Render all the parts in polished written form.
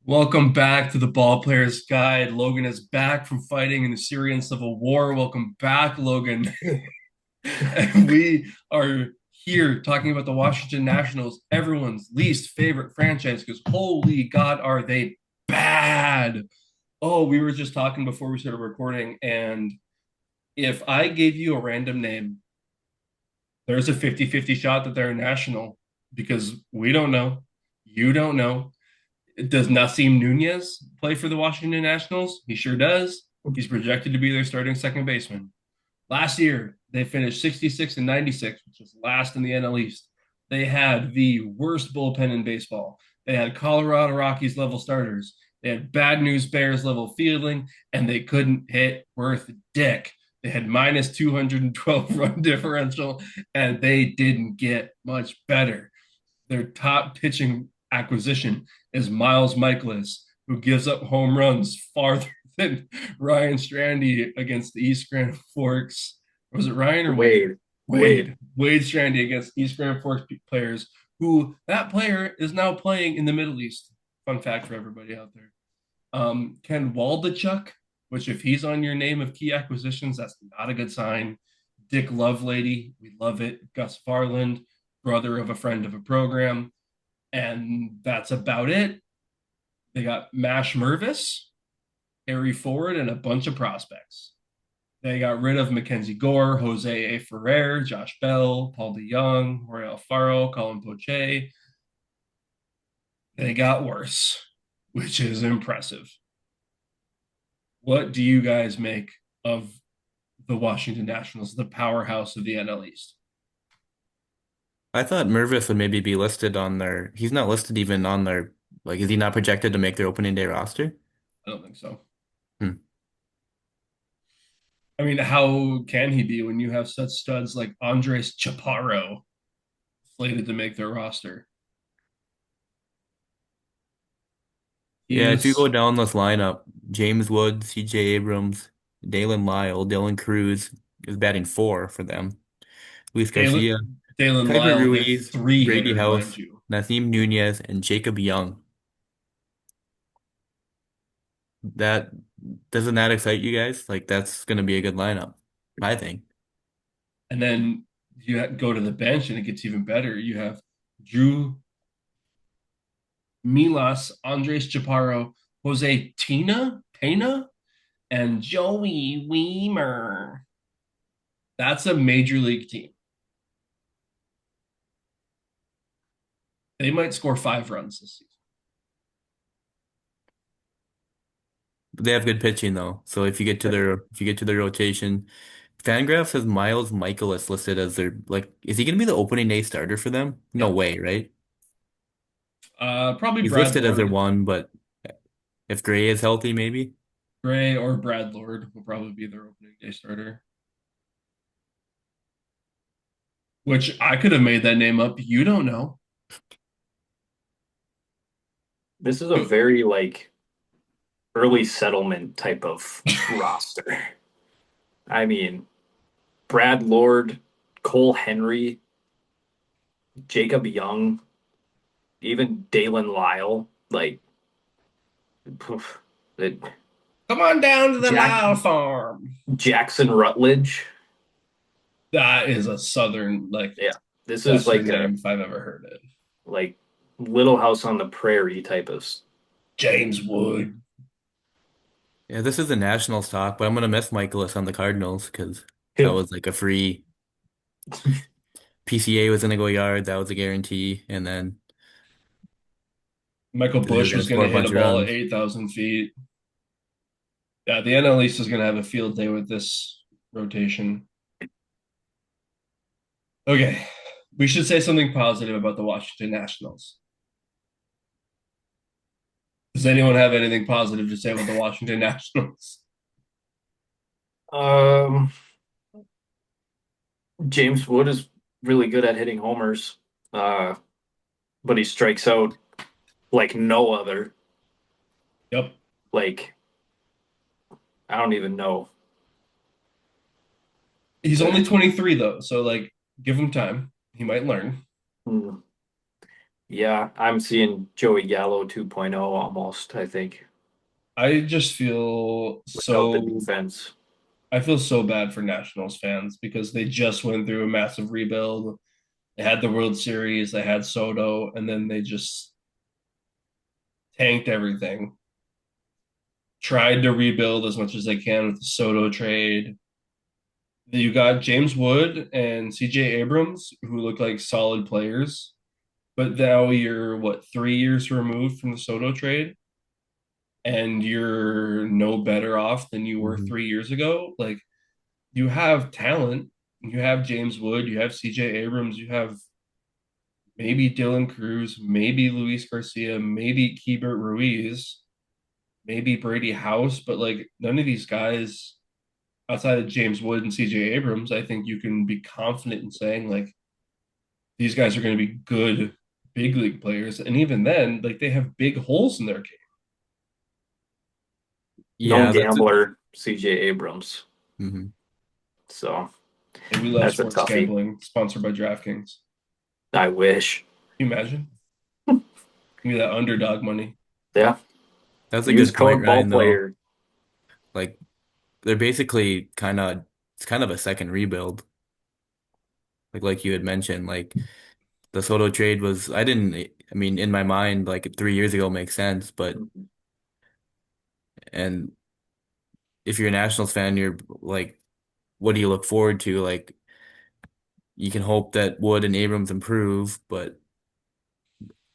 Welcome back to the Ball Players Guide. Logan is back from fighting in the Syrian civil war. Welcome back, Logan. And we are here talking about the Washington Nationals, everyone's least favorite franchise, because holy God, are they bad. Oh, we were just talking before we started recording, and if I gave you a random name, there's a 50-50 shot that they're a national because we don't know. You don't know. Does Nasim Nunez play for the Washington Nationals? He sure does. He's projected to be their starting second baseman. Last year, they finished 66 and 96, which is last in the NL East. They had the worst bullpen in baseball. They had Colorado Rockies level starters. They had Bad News Bears level fielding, and they couldn't hit worth dick. They had minus 212 run differential, and they didn't get much better. Their top pitching acquisition is Miles Michaelis, who gives up home runs farther than Ryan Strandy against the East Grand Forks. Was it Ryan or Wade? Wade. Wade. Wade Strandy against East Grand Forks players, who that player is now playing in the Middle East. Fun fact for everybody out there. Ken Waldachuk, which if he's on your name of key acquisitions, that's not a good sign. Dick Lovelady, we love it. Gus Farland, brother of a friend of a program. And that's about it. They got Mash Mervis, Harry Ford, and a bunch of prospects. They got rid of Mackenzie Gore, Jose A. Ferrer, Josh Bell, Paul DeYoung, Jorge Alfaro, Colin Poche. They got worse, which is impressive. What do you guys make of the Washington Nationals, the powerhouse of the NL East? I thought Mervis would maybe be listed on their. He's not listed even on their. Like, is he not projected to make their opening day roster? I don't think so. Hmm. I mean, how can he be when you have such studs like Andres Chaparro slated to make their roster? He Yeah, if you go is down this lineup, James Wood, C.J. Abrams, Dalen Lyle, Dylan Cruz is batting four for them. Luis Dalen, Garcia, Dalen Kyler Lyle, their Ruiz, three Brady hitter, mind House, you. Nathim Nunez, and Jacob Young. That doesn't that excite you guys? Like that's gonna be a good lineup, I think. And then go to the bench and it gets even better. You have Drew Milas, Andres Chaparro, Jose Pena, and Joey Weimer. That's a major league team. They might score 5 runs this season. They have good pitching though. So if you get to their rotation, Fangraphs has Miles Michaelis listed as their like is he gonna be the opening day starter for them? No Yep. way, right? Probably He's Brad listed as their Lord. one, but if Gray is healthy, maybe. Gray or Brad Lord will probably be their opening day starter. Which I could have made that name up. You don't know. This is a very early settlement type of roster. I mean, Brad Lord, Cole Henry, Jacob Young, even Dalen Lyle, poof, it, Come on down to the Jack Lyle farm. Jackson Rutledge. That is a southern, like Yeah, this is western like a name if I've ever heard it. like Little House on the Prairie type of. James Wood. Yeah, this is the Nationals talk, but I'm gonna miss Michaelis on the Cardinals because that was like a free PCA was gonna go yard, that was a guarantee, and then Michael they were Bush gonna was going score to a hit a bunch of ball at runs. 8,000 feet. Yeah, the NL East is going to have a field day with this rotation. Okay, we should say something positive about the Washington Nationals. Does anyone have anything positive to say about the Washington Nationals? Um, James Wood is really good at hitting homers, uh, but he strikes out like no other. Yep. Like I don't even know. He's only 23 though, so like give him time. He might learn. Hmm. Yeah, I'm seeing Joey Gallo 2.0 almost, I think, I just feel without the so defense. I feel so bad for Nationals fans because they just went through a massive rebuild. They had the World Series, they had Soto, and then they just tanked everything. Tried to rebuild as much as they can with the Soto trade. You got James Wood and CJ Abrams, who look like solid players, but now you're what, 3 years removed from the Soto trade, and you're no better off than you were Hmm. 3 years ago. Like, you have talent. You have James Wood, you have CJ Abrams, you have maybe Dylan Cruz, maybe Luis Garcia, maybe Keibert Ruiz, maybe Brady House, but like none of these guys outside of James Wood and CJ Abrams, I think you can be confident in saying like these guys are going to be good big league players. And even then, like they have big holes in their game. Young Yeah, that's it. gambler, CJ Abrams. Hmm. So And we love that's a sports toughie. gambling, sponsored by DraftKings. I wish. Can you imagine? Give me that underdog money. Yeah. That's a Use good point, code ball Ryan, though. player. Like they're basically it's kind of a second rebuild. Like you had mentioned, like the Soto trade was I mean, in my mind, like 3 years ago makes sense, but and if you're a Nationals fan, you're like, what do you look forward to? Like you can hope that Wood and Abrams improve, but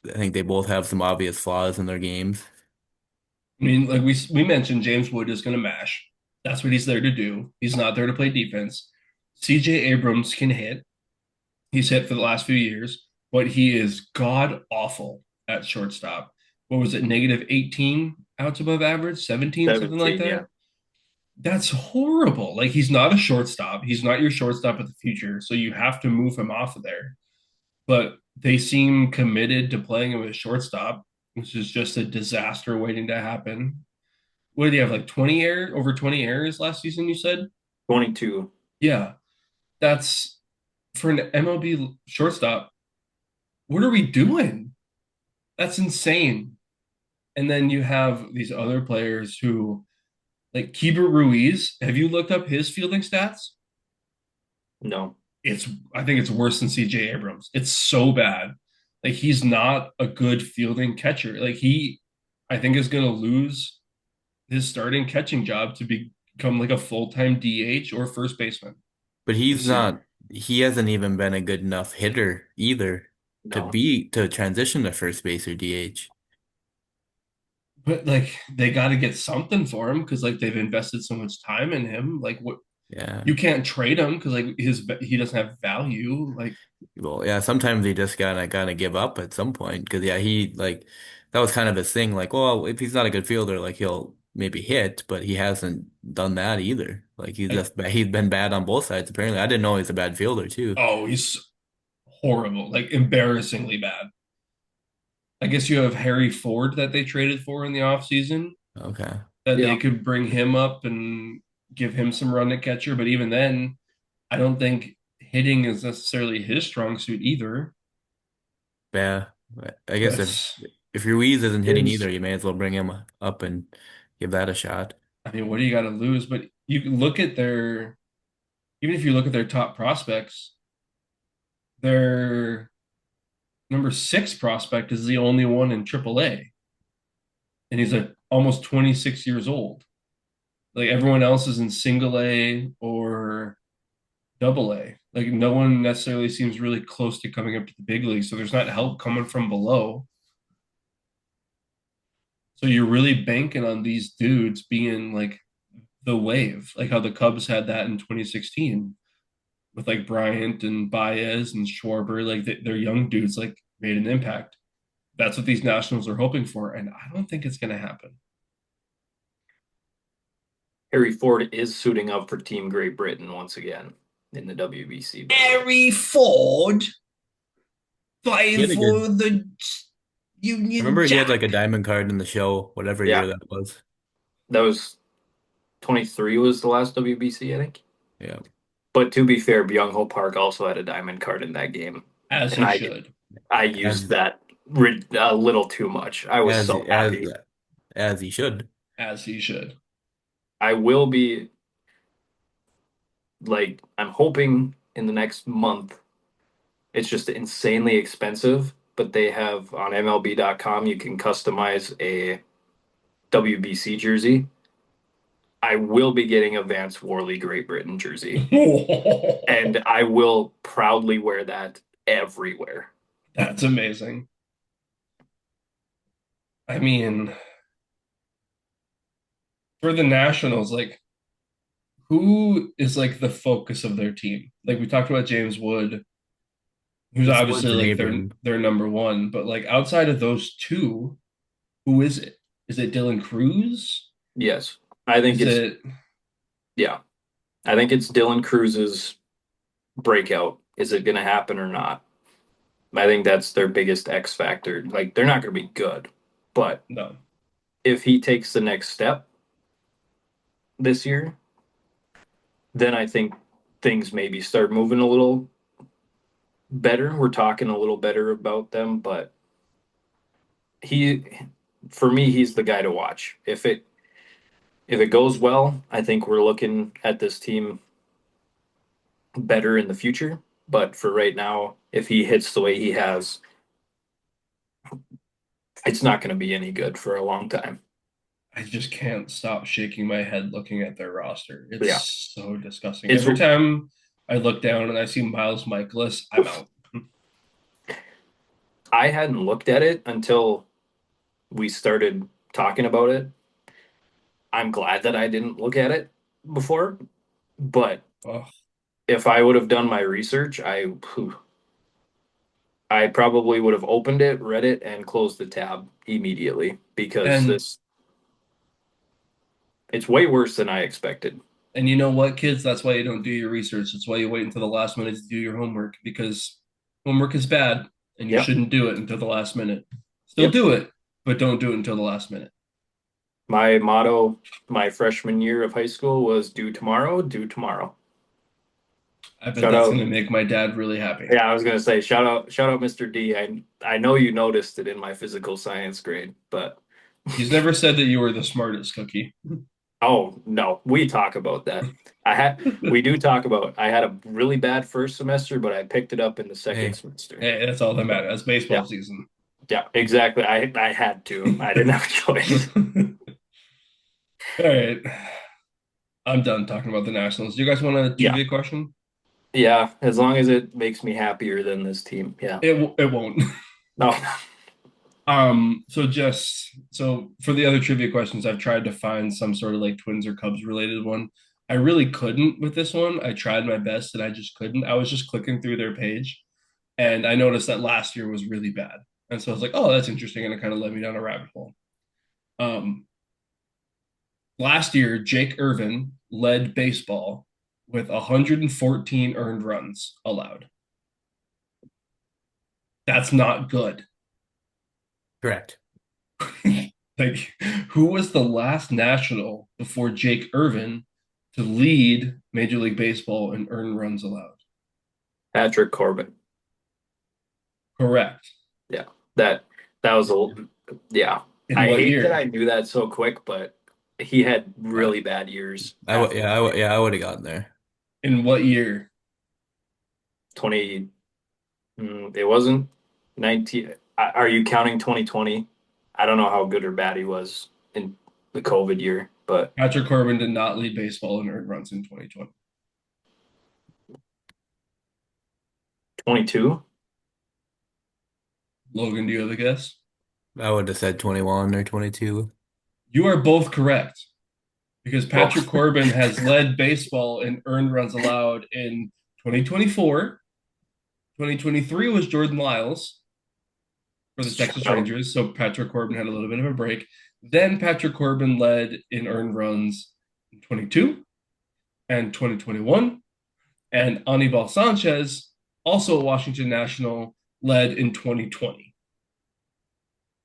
I think they both have some obvious flaws in their games. I mean, like we mentioned, James Wood is going to mash. That's what he's there to do. He's not there to play defense. CJ Abrams can hit. He's hit for the last few years, but he is god awful at shortstop. What was it, negative 18 outs above average, 17, something like 17, yeah. that? That's horrible. Like he's not a shortstop. He's not your shortstop of the future. So you have to move him off of there. But they seem committed to playing him as shortstop, which is just a disaster waiting to happen. What did he have, like 20 errors, over 20 errors last season, you said? 22. Yeah. That's for an MLB shortstop. What are we doing? That's insane. And then you have these other players who, like Keibert Ruiz. Have you looked up his fielding stats? No. It's, I think it's worse than CJ Abrams. It's so bad. Like he's not a good fielding catcher. Like I think is going to lose his starting catching job to become like a full-time DH or first baseman But this year. he hasn't even been a good enough hitter either No. to transition to first base or DH. But like they got to get something for him because like they've invested so much time in him. Like what, Yeah. you can't trade him because like he doesn't have value. Like Well, yeah, sometimes he just gotta give up at some point because yeah, he like that was kind of his thing. Like, well, if he's not a good fielder, like he'll maybe hit, but he hasn't done that either. Like I, he's been bad on both sides apparently. I didn't know he's a bad fielder too. oh, he's horrible, like embarrassingly bad. I guess you have Harry Ford that they traded for in the offseason Okay. that they Yeah. could bring him up and give him some run at catcher. But even then, I don't think hitting is necessarily his strong suit either. Yeah. I guess That's, if Ruiz isn't hitting Is either, you may as well bring him up and give that a shot. I mean, what do you got to lose? But you can look at their, even if you look at their top prospects, their number six prospect is the only one in AAA, and he's like almost 26 years old. Like everyone else is in single A or double A. Like no one necessarily seems really close to coming up to the big league. So there's not help coming from below. So you're really banking on these dudes being like the wave, like how the Cubs had that in 2016 with like Bryant and Baez and Schwarber. Like they're young dudes, like made an impact. That's what these Nationals are hoping for. And I don't think it's going to happen. Harry Ford is suiting up for Team Great Britain once again in the WBC, by the way. Harry Ford He playing had a good for the I Union remember he had like Jack. a diamond card in the show, whatever Yeah, year that was. that was 23 was the last WBC, I think. Yeah. But to be fair, Byung Ho Park also had a diamond card in that game, As and he I should. I used And that a little too much. I was as so as happy. as he should. as he should. I will be like, I'm hoping in the next month. It's just insanely expensive, but they have on MLB.com you can customize a WBC jersey. I will be getting a Vance Worley Great Britain jersey, and I will proudly wear that everywhere. That's amazing. I mean, for the Nationals, like who is like the focus of their team? Like we talked about James Wood, who's It's obviously Woods and like Abram. their number one, but like outside of those two, who is it? Is it Dylan Cruz? Yes, I think Is it's it yeah. I think it's Dylan Cruz's breakout. Is it going to happen or not? I think that's their biggest X factor. Like they're not going to be good, but no? if he takes the next step this year, then I think things maybe start moving a little better. We're talking a little better about them, but he, for me, he's the guy to watch. If it goes well, I think we're looking at this team better in the future. But for right now, if he hits the way he has, it's not going to be any good for a long time. I just can't stop shaking my head looking at their roster. But yeah, It's so disgusting. it's Every time I look down and I see Miles Michaelis, I'm out. I hadn't looked at it until we started talking about it. I'm glad that I didn't look at it before, but Oh, if I would have done my research, I probably would have opened it, read it, and closed the tab immediately because and this it's way worse than I expected. and you know what, kids? That's why you don't do your research. That's why you wait until the last minute to do your homework because homework is bad and you Yep. shouldn't do it until the last minute. Still Yep. do it, but don't do it until the last minute. My motto my freshman year of high school was do tomorrow, do tomorrow. I bet Shout that's out. going to make my dad really happy. Yeah, I was gonna say shout out Mr. D. I know you noticed it in my physical science grade, but He's never said that you were the smartest cookie. oh no, we talk about that. We do talk about I had a really bad first semester, but I picked it up in the second Hey, semester. Hey, that's all that So, matters. That's baseball yeah, season. yeah, exactly. I had to. I didn't have a choice. All right. I'm done talking about the Nationals. Do you guys want a Yeah. trivia question? Yeah, as long as it makes me happier than this team. Yeah. It won't. No. So for the other trivia questions, I've tried to find some sort of like Twins or Cubs related one. I really couldn't with this one. I tried my best and I just couldn't. I was just clicking through their page and I noticed that last year was really bad. And so I was like, oh, that's interesting. And it kind of led me down a rabbit hole. Um, Last year, Jake Irvin led baseball with 114 earned runs allowed. That's not good. correct. Like, who was the last national before Jake Irvin to lead Major League Baseball in earned runs allowed? Patrick Corbin. Correct. Yeah. That that was a yeah. In I what hate that year? I knew that so quick, but he had Uh, really bad years I would, after yeah, I would have gotten there. In what year? 20 it wasn't 19. Are you counting 2020? I don't know how good or bad he was in the COVID year, but Patrick Corbin did not lead baseball in earned runs in 2020. 22? Logan, do you have a guess? I would have said 21 or 22. You are both correct because Oh, Patrick Corbin has led baseball in earned runs allowed in 2024. 2023 was Jordan Lyles for the Texas shout out. Rangers, so Patrick Corbin had a little bit of a break. Then Patrick Corbin led in earned runs in 22 and 2021, and Anibal Sanchez, also a Washington National, led in 2020.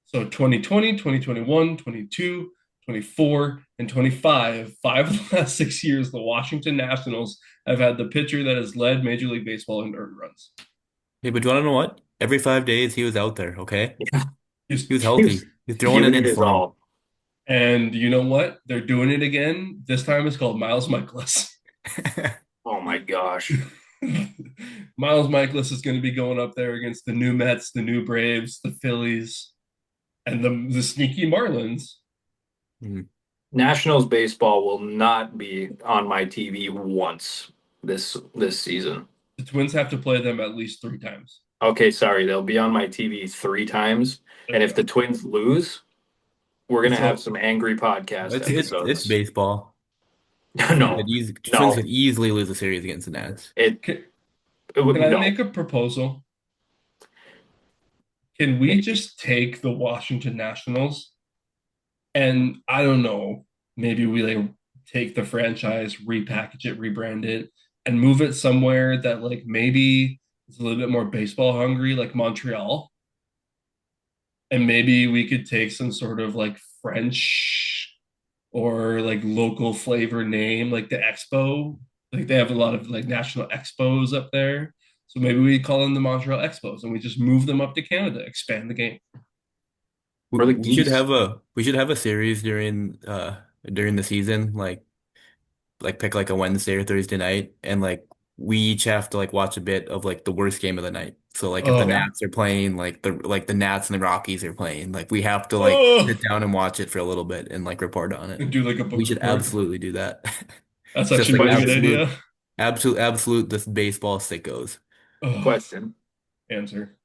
So 2020, 2021, 22, 24, and 25, 5 of the last 6 years, the Washington Nationals have had the pitcher that has led Major League Baseball in earned runs. Hey, but do you want to know what? Every 5 days he was out there, okay? He's- He was He was healthy. He's throwing it giving it in his for him. all. and you know what? They're doing it again. This time it's called Miles Michaelis. Oh my gosh. Miles Michaelis is going to be going up there against the new Mets, the new Braves, the Phillies, and the sneaky Marlins. Mm. Nationals baseball will not be on my TV once this season. The Twins have to play them at least 3 times. Okay, sorry, they'll be on my TV 3 times. And if the Twins lose, we're gonna have some angry podcast It's episodes. baseball. No, Twins no, could easily lose a series against the Nats. can, it would can I no. make a proposal? Can we just take the Washington Nationals and I don't know, maybe we like take the franchise, repackage it, rebrand it, and move it somewhere that like maybe it's a little bit more baseball hungry, like Montreal. And maybe we could take some sort of like French or like local flavor name, like the Expo. Like they have a lot of like national expos up there. So maybe we call them the Montreal Expos and we just move them up to Canada, expand the game. Or the We should geese. have a series during the season, like pick like a Wednesday or Thursday night, and like we each have to like watch a bit of like the worst game of the night. So like if the Oh, Nats are playing, like the Nats and the Rockies are playing, like we have to like sit oh, down and watch it for a little bit and like report on it. and do like a We book should report. absolutely do that. That's Just actually like a really good Question. idea. absolute this baseball sickos. Oh, Question. answer.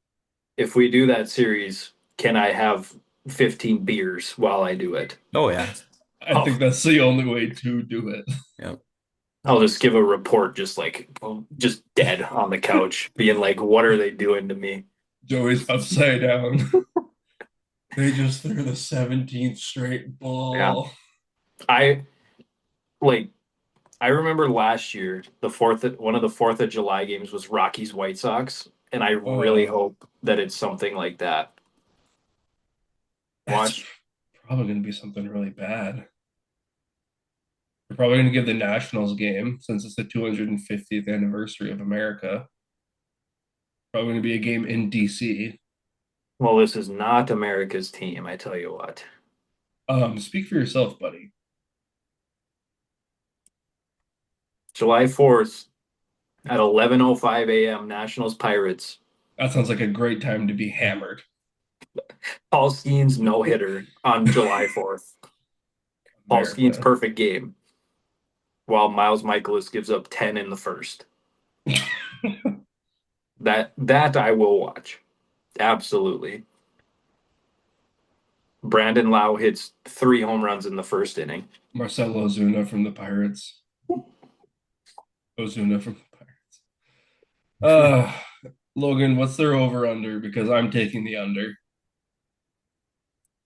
If we do that series, can I have 15 beers while I do it? Oh yeah. I Oh, think that's the only way to do it. Yeah. I'll just give a report just dead on the couch, being like, what are they doing to me? Joey's upside down. They just threw the 17th straight Yeah. ball. I like I remember last year one of the Fourth of July games was Rockies White Sox, and I really Oh, hope that it's something like that. that's Watch. probably going to be something really bad. They're probably going to give the Nationals game since it's the 250th anniversary of America. Probably going to be a game in DC. Well, this is not America's team, I tell you what. Speak for yourself, buddy. July 4th at 11:05 a.m. Nationals Pirates. That sounds like a great time to be hammered. Paul Skeen's no hitter on July 4th. Paul Skeen's America. perfect game, while Miles Michaelis gives up 10 in the first. That I will watch. Absolutely. Brandon Lau hits 3 home runs in the first inning. Marcelo Ozuna from the Pirates. Ozuna from the Pirates. Logan, what's their over under? Because I'm taking the under.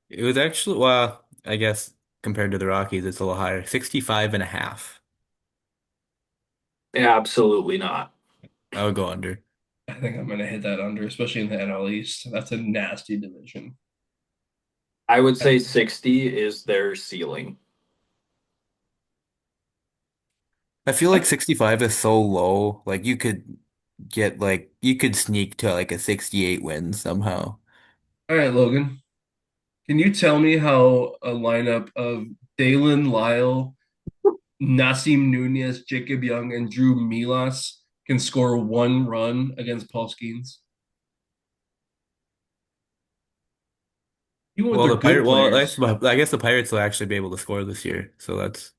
It was actually, well, I guess compared to the Rockies, it's a little higher. 65 and a half. Absolutely not. I would go under. I think I'm going to hit that under, especially in the NL East. That's a nasty division. I would say 60 is their ceiling. I feel like 65 is so low. Like you could sneak to like a 68 win somehow. All right, Logan. Can you tell me how a lineup of Dalen Lyle, Nasim Nunez, Jacob Young, and Drew Milas can score 1 run against Paul Skeens? Even with Well, their good players. I guess the Pirates will actually be able to score this year. So that's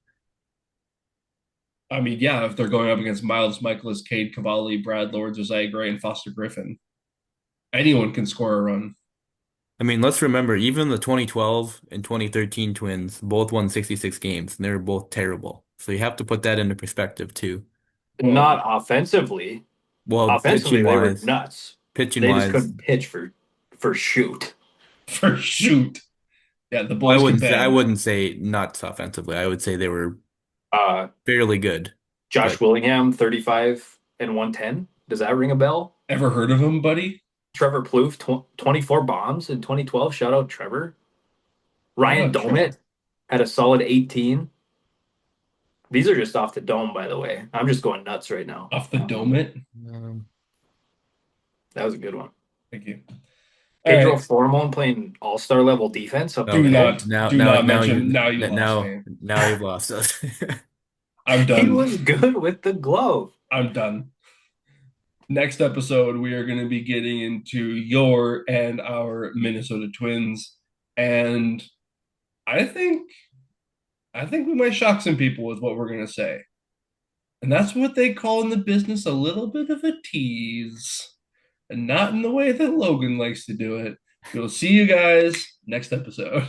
I mean, yeah, if they're going up against Miles Michaelis, Cade Cavalli, Brad Lord, Josiah Gray, and Foster Griffin, anyone can score a run. I mean, let's remember even the 2012 and 2013 Twins both won 66 games and they were both terrible. So you have to put that into perspective too. Not Well, offensively. Well, Offensively, they were nuts. pitching They just wise, couldn't pitch for shoot. for shoot. Yeah, the boys can I bang. wouldn't say nuts offensively. I would say they were Uh, fairly good. Josh But Willingham, 35 and 110. Does that ring a bell? Ever heard of him, buddy? Trevor Plouffe, 24 bombs in 2012. Shout out Trevor. Ryan Shout out Trevor. Domit had a solid 18. These are just off the dome, by the way. I'm just going nuts right now. Off the dome it. um, That was a good one. Thank you. All Pedro right. Formon playing all-star level defense up Do the hill. not mention. Now you lost me. now you've lost us. I'm He done. was good with the glove. I'm done. Next episode, we are going to be getting into your and our Minnesota Twins, and I think we might shock some people with what we're going to say, and that's what they call in the business a little bit of a tease, and not in the way that Logan likes to do it. We'll see you guys next episode.